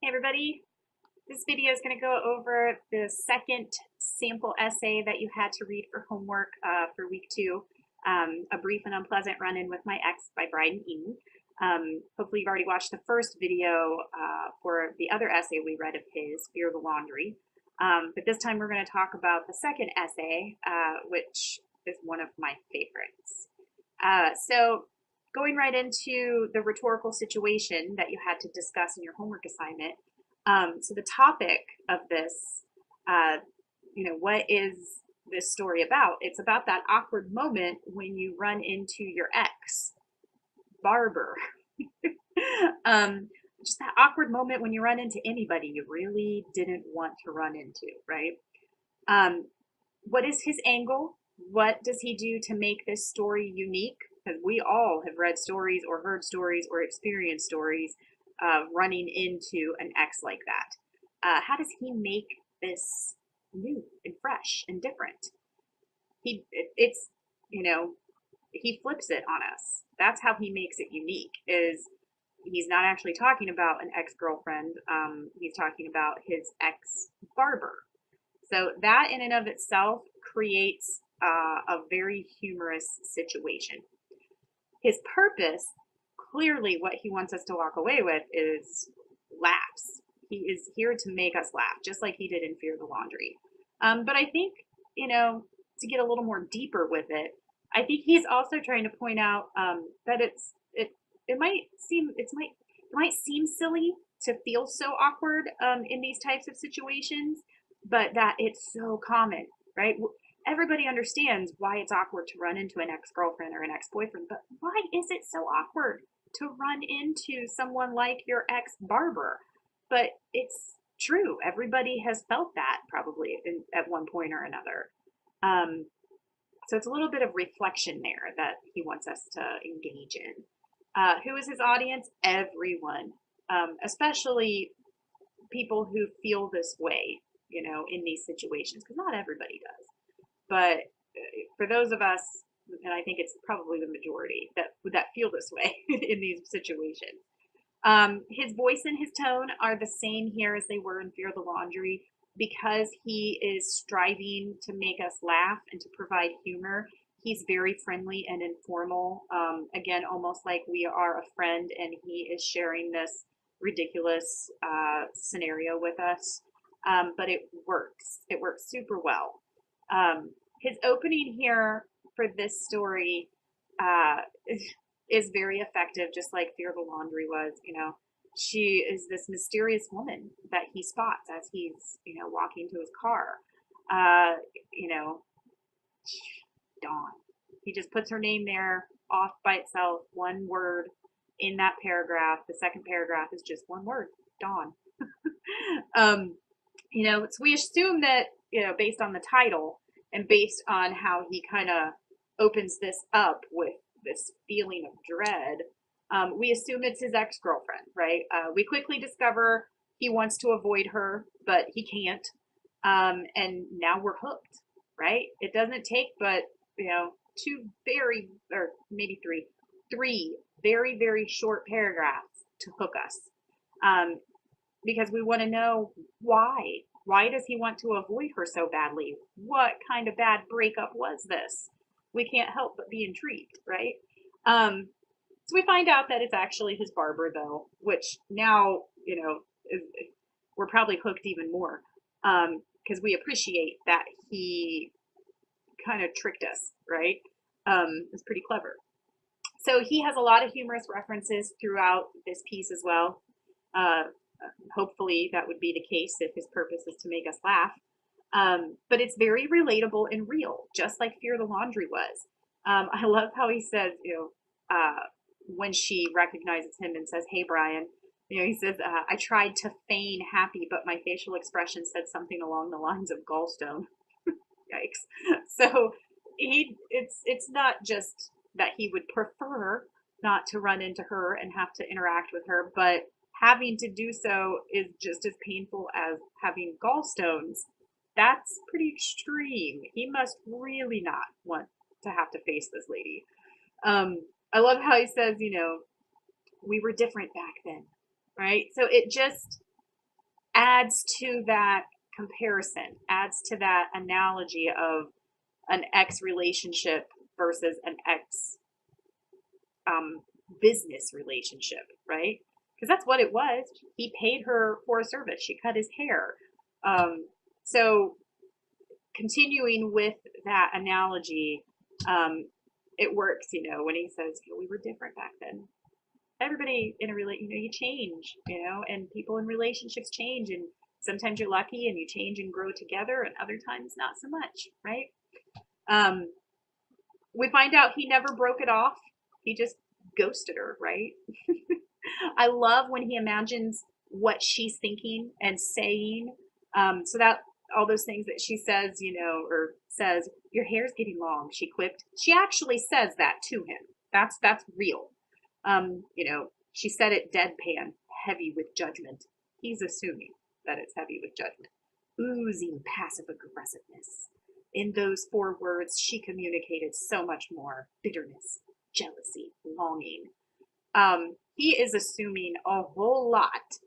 Hey everybody, this video is going to go over the second sample essay that you had to read for homework for week 2, A Brief and Unpleasant Run-In with My Ex by BriefAndUnpleasantRunIn. Hopefully you've already watched the first video for the other essay we read of his, Fear the Laundry. But this time we're going to talk about the second essay, which is one of my favorites. So going right into the rhetorical situation that you had to discuss in your homework assignment. So the topic of this, what is this story about? It's about that awkward moment when you run into your ex, barber. Just that awkward moment when you run into anybody you really didn't want to run into, right? What is his angle? What does he do to make this story unique? Because we all have read stories or heard stories or experienced stories running into an ex like that. How does he make this new and fresh and different? He flips it on us. That's how he makes it unique. Is he's not actually talking about an ex-girlfriend. He's talking about his ex-barber. So that in and of itself creates a very humorous situation. His purpose, clearly what he wants us to walk away with, is laughs. He is here to make us laugh, just like he did in Fear the Laundry. But I think, to get a little more deeper with it, I think he's also trying to point out that it might seem silly to feel so awkward in these types of situations, but that it's so common, right? Everybody understands why it's awkward to run into an ex-girlfriend or an ex-boyfriend, but why is it so awkward to run into someone like your ex-barber? But it's true. Everybody has felt that probably at one point or another. So it's a little bit of reflection there that he wants us to engage in. Who is his audience? Everyone, especially people who feel this way, in these situations, because not everybody does. But for those of us, and I think it's probably the majority that feel this way in these situations. His voice and his tone are the same here as they were in Fear the Laundry, because he is striving to make us laugh and to provide humor. He's very friendly and informal. Again, almost like we are a friend and he is sharing this ridiculous scenario with us. But it works. It works super well. His opening here for this story is very effective, just like Fear the Laundry was. She is this mysterious woman that he spots as he's, walking to his car. Dawn. He just puts her name there off by itself, one word in that paragraph. The second paragraph is just one word, Dawn. So we assume that, based on the title and based on how he kind of opens this up with this feeling of dread, we assume it's his ex-girlfriend, right? We quickly discover he wants to avoid her, but he can't. And now we're hooked, right? It doesn't take but, three very, very short paragraphs to hook us. Because we want to know why. Why does he want to avoid her so badly? What kind of bad breakup was this? We can't help but be intrigued, right? So we find out that it's actually his barber, though, which now, we're probably hooked even more, because we appreciate that he kind of tricked us, right? It's pretty clever. So he has a lot of humorous references throughout this piece as well. Hopefully that would be the case if his purpose is to make us laugh. But it's very relatable and real, just like Fear the Laundry was. I love how he says, when she recognizes him and says, "Hey, Brian," he says, "I tried to feign happy, but my facial expression said something along the lines of gallstone." Yikes. So it's not just that he would prefer not to run into her and have to interact with her, but having to do so is just as painful as having gallstones. That's pretty extreme. He must really not want to have to face this lady. I love how he says, we were different back then, right? So it just adds to that comparison, adds to that analogy of an ex relationship versus an ex um, business relationship, right? Because that's what it was. He paid her for a service. She cut his hair. Um, so continuing with that analogy, it works, when he says, we were different back then. Everybody in a you change, and people in relationships change, and sometimes you're lucky and you change and grow together, and other times not so much, right? Um, we find out he never broke it off. He just ghosted her, right? I love when he imagines what she's thinking and saying. So that all those things that she says, or says, your hair's getting long, she quipped. She actually says that to him. That's real. She said it deadpan, heavy with judgment. He's assuming that it's heavy with judgment. Oozing passive aggressiveness. In those 4 words, she communicated so much more: bitterness, jealousy, longing. He is assuming a whole lot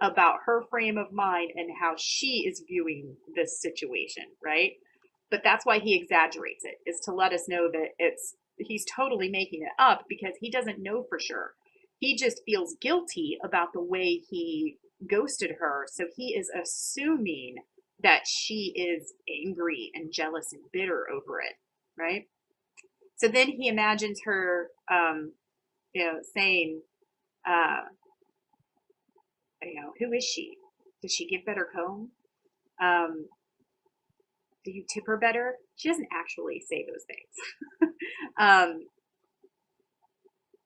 about her frame of mind and how she is viewing this situation, right? But that's why he exaggerates it, is to let us know that he's totally making it up because he doesn't know for sure. He just feels guilty about the way he ghosted her, so he is assuming that she is angry and jealous and bitter over it, right? So then he imagines her, saying, who is she? Does she give better comb? Do you tip her better? She doesn't actually say those things.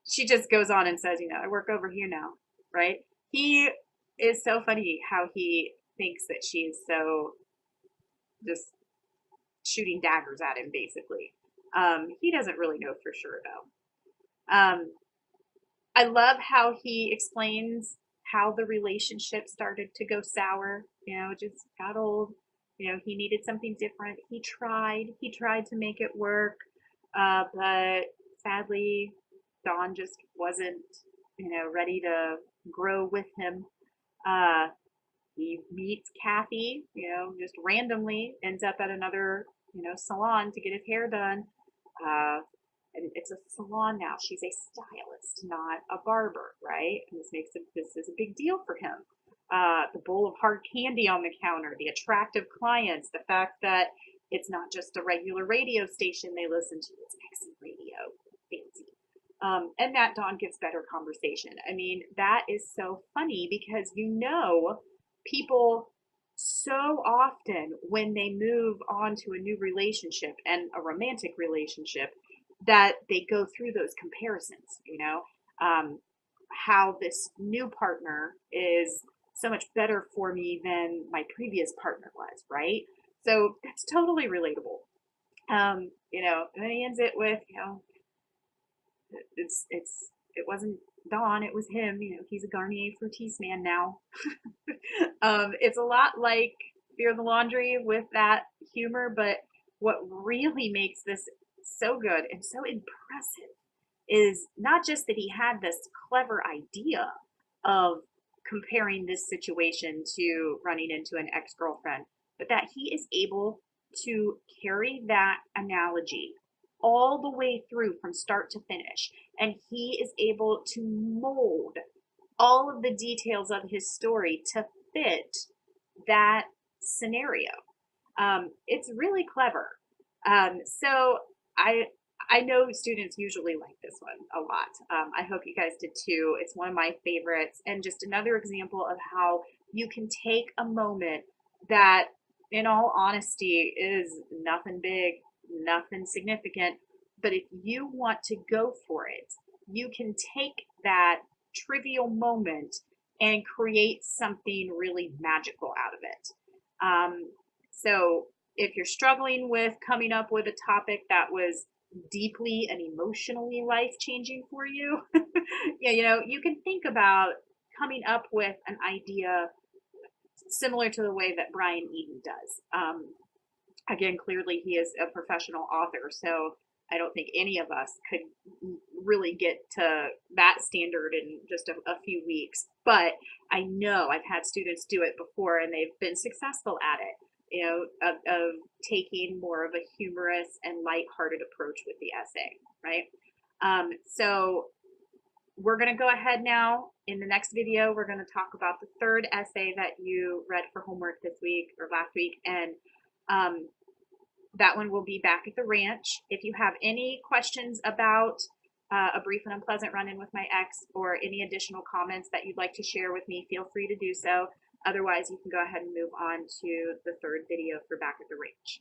She just goes on and says, I work over here now, right? He is so funny how he thinks that she is so just shooting daggers at him, basically. He doesn't really know for sure, though. I love how he explains how the relationship started to go sour, just got old. He needed something different. He tried to make it work, but sadly, Dawn just wasn't, ready to grow with him. He meets Kathy, just randomly, ends up at another, salon to get his hair done. And it's a salon now. She's a stylist, not a barber, right? And this is a big deal for him. The bowl of hard candy on the counter, the attractive clients, the fact that it's not just a regular radio station they listen to, it's XM radio, fancy. And that Dawn gives better conversation. I mean, that is so funny because people so often when they move on to a new relationship and a romantic relationship, that they go through those comparisons, how this new partner is so much better for me than my previous partner was, right? So that's totally relatable. And then he ends it with, it wasn't Dawn, it was him. He's a Garnier Fructis man now. It's a lot like Fear the Laundry with that humor, but what really makes this so good and so impressive is not just that he had this clever idea of comparing this situation to running into an ex-girlfriend, but that he is able to carry that analogy all the way through from start to finish. And he is able to mold all of the details of his story to fit that scenario. It's really clever. So I know students usually like this one a lot. I hope you guys did too. It's one of my favorites, and just another example of how you can take a moment that, in all honesty, is nothing big, nothing significant, but if you want to go for it, you can take that trivial moment and create something really magical out of it. So if you're struggling with coming up with a topic that was deeply and emotionally life-changing for you, you can think about coming up with an idea similar to the way that Brian Eden does. Again, clearly he is a professional author, so I don't think any of us could really get to that standard in just a few weeks. But I know I've had students do it before and they've been successful at it, you know, of taking more of a humorous and lighthearted approach with the essay, right? So we're going to go ahead now. In the next video, we're going to talk about the third essay that you read for homework this week or last week, and that one will be back at the ranch. If you have any questions about a brief and unpleasant run-in with my ex, or any additional comments that you'd like to share with me, feel free to do so. Otherwise, you can go ahead and move on to the third video for back at the ranch.